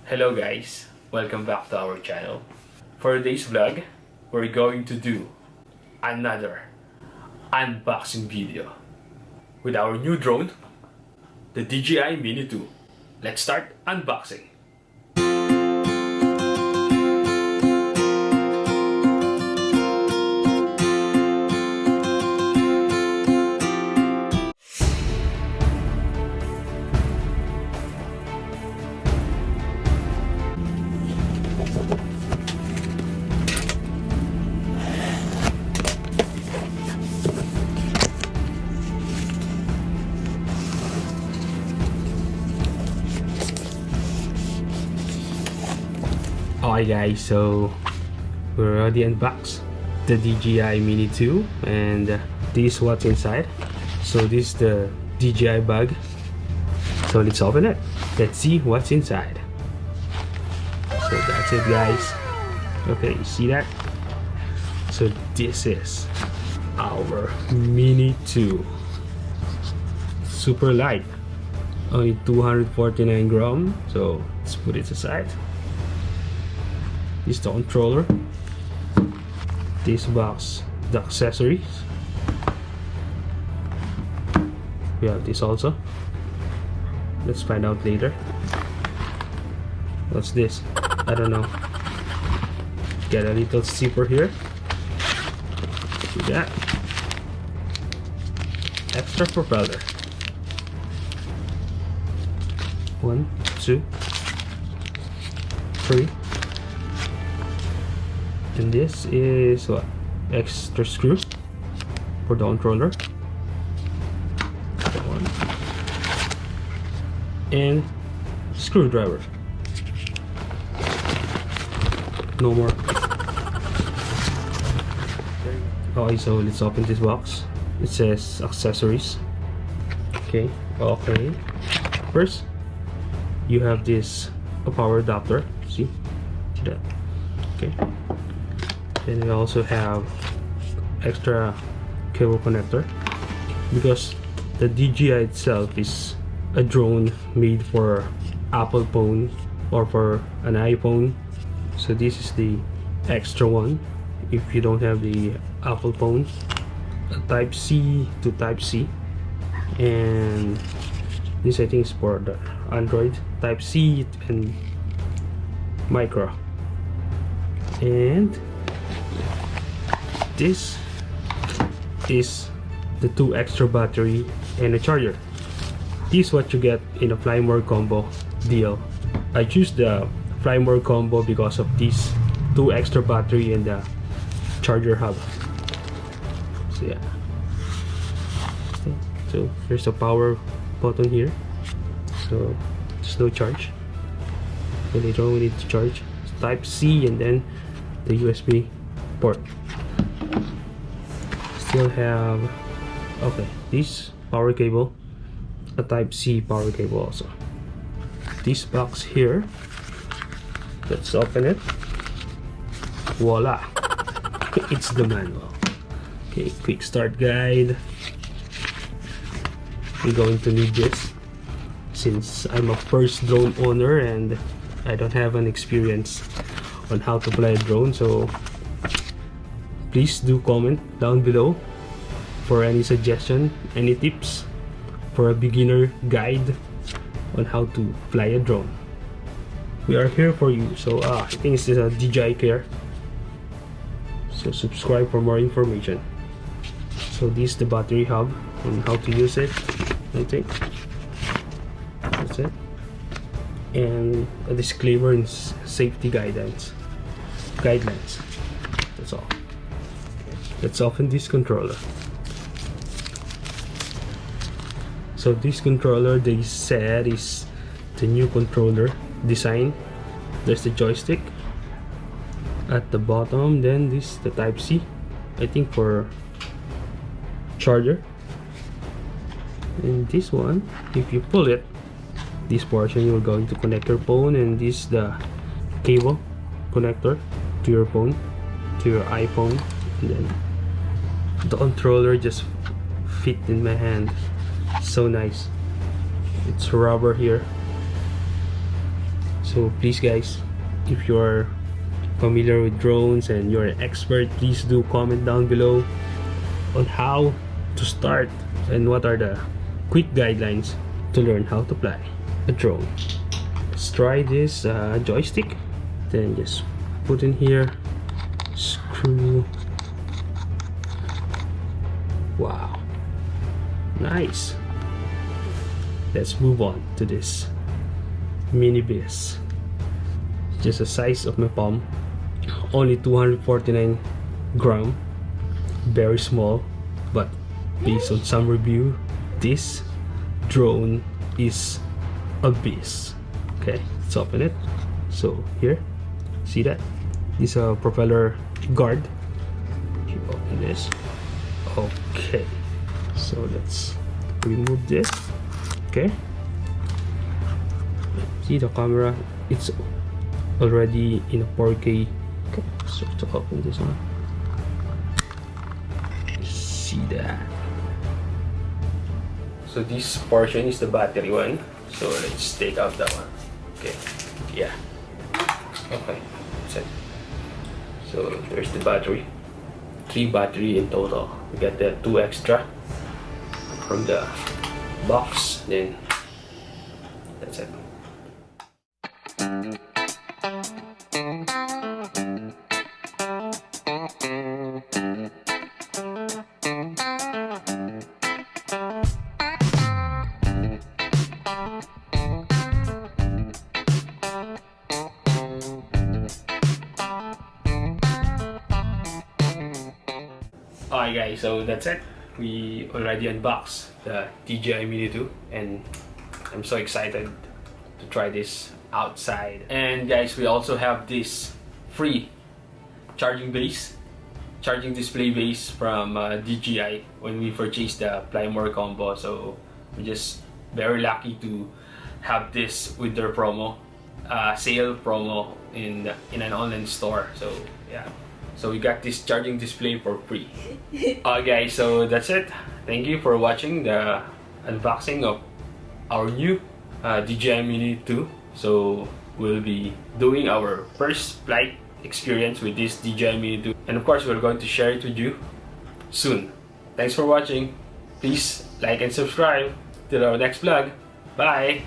Hello guys, welcome back to our channel. For today's vlog, we're going to do another unboxing video with our new drone, the DJI Mini 2. Let's start unboxing. Hi guys, so we're already unboxed the DJI Mini 2 and this is what's inside. So this is the DJI bag. So let's open it. Let's see what's inside. So that's it guys. Okay, you see that? So this is our Mini 2. Super light. Only 249 grams. So let's put it aside. This is the controller. This box, the accessories. We have this also. Let's find out later. What's this? I don't know. Get a little zipper here. See that? Extra propeller. 1, 2, 3. And this is what? Extra screw for the controller. That one. And screwdriver. No more. Okay, so let's open this box. It says accessories. Okay. First, you have this power adapter. See that? Okay. Then we also have extra cable connector because the DJI itself is a drone made for Apple phone or for an iPhone. So this is the extra one if you don't have the Apple phone. A Type C to Type C, and this I think is for the Android Type C and micro. And this is the 2 extra battery and a charger. This is what you get in a Fly More combo deal. I choose the Fly More combo because of these 2 extra battery and the charger hub. So yeah. So there's a power button here. So there's no charge. So later on we need to charge. It's Type C and then the USB port. Still have this power cable, a Type C power cable also. This box here, let's open it. Voila, it's the manual. Okay, quick start guide. We're going to need this since I'm a first drone owner and I don't have an experience on how to fly a drone. So please do comment down below for any suggestion, any tips for a beginner guide on how to fly a drone. We are here for you. So I think this is a DJI Care. So subscribe for more information. So this is the battery hub and how to use it. I think that's it. And a disclaimer and safety guidelines. That's all. Let's open this controller. So this controller, they said, is the new controller design. There's the joystick at the bottom. Then this the Type C, I think for charger. And this one, if you pull it, this portion you're going to connect your phone, and this the cable connector to your phone, to your iPhone. And then the controller just fit in my hand. So nice. It's rubber here. So So please guys, if you're familiar with drones and you're an expert, please do comment down below on how to start and what are the quick guidelines to learn how to fly a drone. Let's try this joystick. Then just put in here, screw. Wow, nice. Let's move on to this mini beast. Just the size of my palm, only 249 gram, very small, but based on some review, this drone is a beast. Okay, let's open it. So here, see that? This is a propeller guard. You open this. Okay, so let's remove this. Okay, see the camera, it's already in a 4K. Okay, so to open this one, see that. So this portion is the battery one, so let's take out that one. Okay, yeah, okay, that's it. So there's the battery, 3 battery in total. We got the 2 extra from the box, then that's it. Alright guys, so that's it. We already unboxed the DJI Mini 2 and I'm so excited to try this outside. And guys, we also have this free charging display base from DJI when we purchased the Fly More combo. So we're just very lucky to have this with their promo, sale promo in an online store. So yeah. So we got this charging display for free. Guys, so that's it. Thank you for watching the unboxing of our new DJI Mini 2. So we'll be doing our first flight experience with this DJI Mini 2. And of course, we're going to share it with you soon. Thanks for watching. Please like and subscribe. Till our next vlog. Bye!